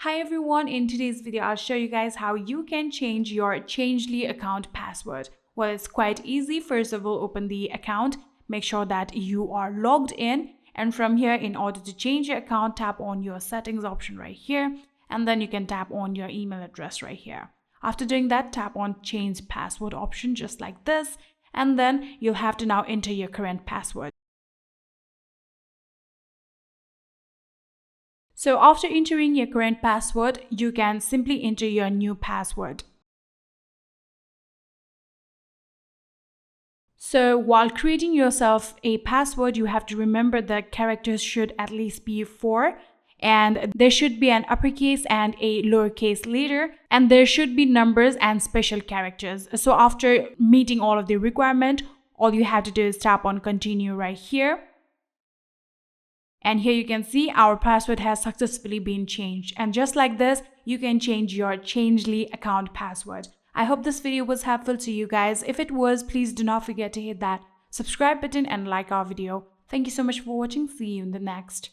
Hi everyone, in today's video I'll show you guys how you can change your Changelly account password. Well, it's quite easy. First of all, open the account, make sure that you are logged in, and from here, in order to change your account, tap on your settings option right here, and then you can tap on your email address right here. After doing that, tap on change password option just like this, and then you'll have to now enter your current password. So after entering your current password, you can simply enter your new password. So while creating yourself a password, you have to remember the characters should at least be 4, and there should be an uppercase and a lowercase letter, and there should be numbers and special characters. So after meeting all of the requirement, all you have to do is tap on continue right here. And here you can see our password has successfully been changed. And just like this, you can change your Changelly account password. I hope this video was helpful to you guys. If it was, please do not forget to hit that subscribe button and like our video. Thank you so much for watching. See you in the next.